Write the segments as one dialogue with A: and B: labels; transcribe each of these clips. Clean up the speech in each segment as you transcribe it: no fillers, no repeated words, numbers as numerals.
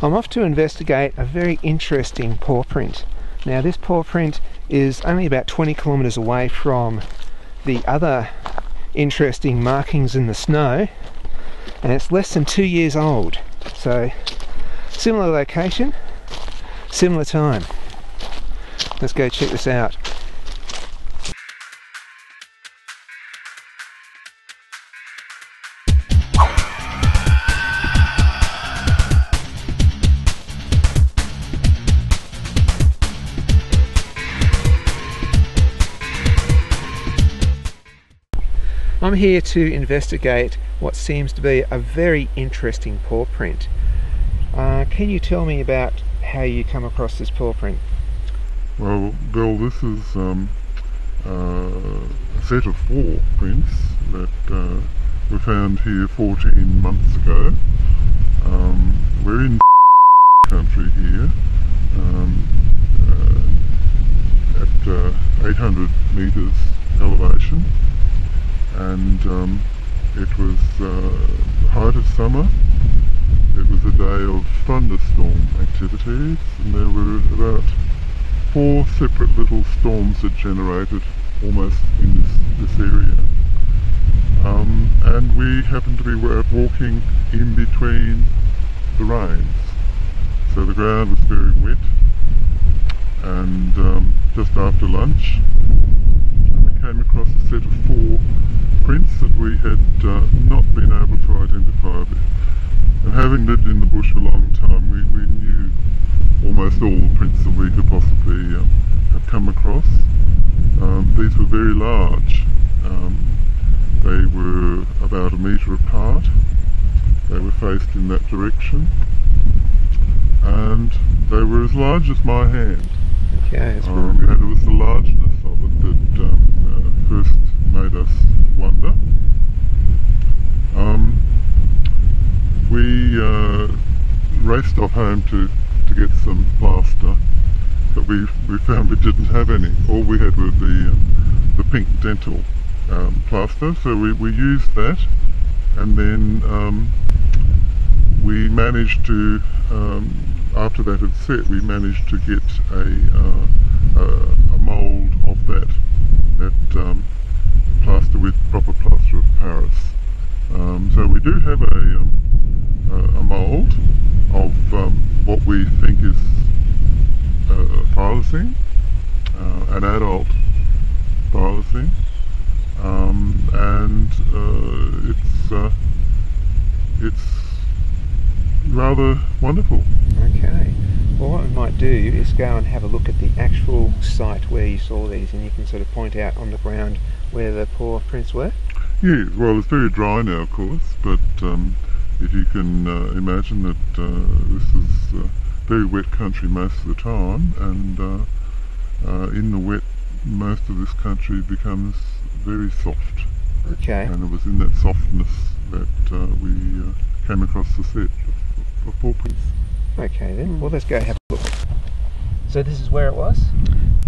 A: I'm off to investigate a very interesting paw print. Now this paw print is only about 20 kilometres away from the other interesting markings in the snow, and it's less than 2 years old. So similar location, similar time. Let's go check this out. I'm here to investigate what seems to be a very interesting paw print. Can you tell me about how you come across this paw print?
B: Well, Bill, this is a set of 4 prints that were found here 14 months ago. We're in country here at 800 metres elevation, and it was the height of summer. It was a day of thunderstorm activities, and there were about 4 separate little storms that generated almost in this area. And we happened to be walking in between the rains. So the ground was very wet, and just after lunch we came across a set of 4 prints that we had not been able to identify. And having lived in the bush a long time, we knew almost all the prints that we could possibly have come across. These were very large. They were about 1 metre apart. They were faced in that direction, and they were as large as my hand.
A: Okay,
B: and it was the largeness of it that first made us wonder. We raced off home to get some plaster, but we found we didn't have any. All we had was the pink dental plaster, so we used that, and then we managed to, after that had set, we managed to get a mould of that plaster with proper plaster of Paris. So we do have a mould of what we think is thylacine, an adult thylacine, and it's rather wonderful.
A: Okay. Well, what we might do is go and have a look at the actual site where you saw these, and you can sort of point out on the ground where the paw prints were.
B: Yes, well, it's very dry now, of course, but if you can imagine that this is very wet country most of the time, and in the wet, most of this country becomes very soft.
A: Okay.
B: And it was in that softness that we came across the set of paw prints.
A: Okay then, well, let's go have a look. So this is where it was?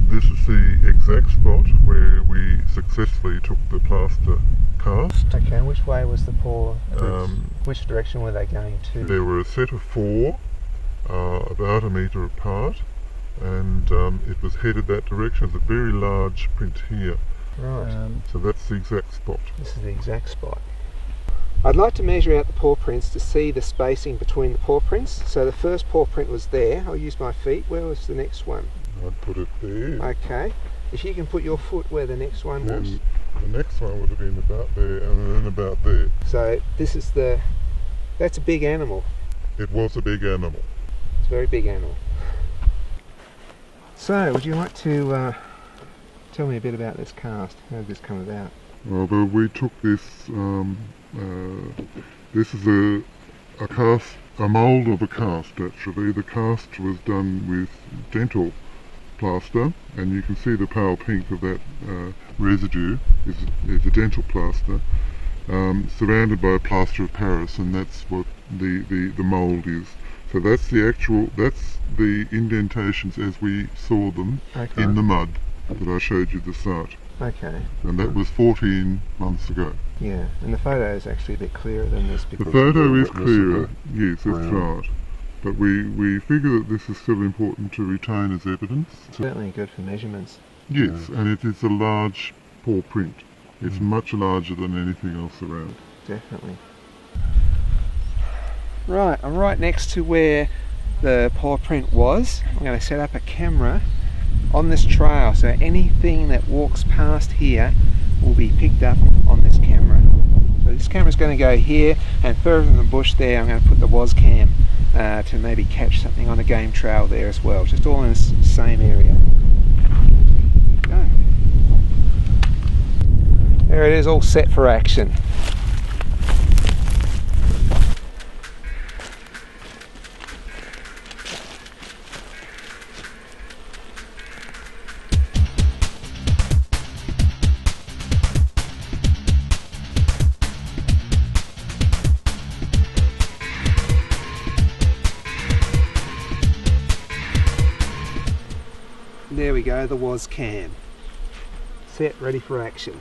B: This is the exact spot where we successfully took the plaster cast.
A: Okay, which way was the paw prints? Which direction were they going to?
B: There were a set of 4, about 1 metre apart, and it was headed that direction. It's a very large print here.
A: Right.
B: So that's the exact spot.
A: This is the exact spot. I'd like to measure out the paw prints to see the spacing between the paw prints. So the first paw print was there. I'll use my feet. Where was the next one?
B: I'd put it there.
A: Okay. If you can put your foot where the next one was.
B: The next one would have been about there, and then about there.
A: So this is that's a big animal.
B: It was a big animal.
A: It's a very big animal. So, would you like to tell me a bit about this cast? How did this come about?
B: Well, we took this, this is a mould of a cast actually. The cast was done with dental plaster, and you can see the pale pink of that residue is a dental plaster, surrounded by a plaster of Paris, and that's what the mould is. So that's the indentations as we saw them in the mud that I showed you the site.
A: Okay.
B: And that was 14 months ago.
A: Yeah, and the photo is actually a bit clearer than this.
B: The photo is clearer, yes, that's right. But we figure that this is still important to retain as evidence.
A: Certainly good for measurements.
B: Yes, and it is a large paw print. It's much larger than anything else around.
A: Definitely. Right, I'm right next to where the paw print was. I'm going to set up a camera on this trail, so anything that walks past here will be picked up on this camera. So this camera's going to go here, and further in the bush there I'm going to put the WAS cam to maybe catch something on a game trail there as well, just all in the same area. Go. There it is, all set for action. There we go, the WAS cam. Set, ready for action.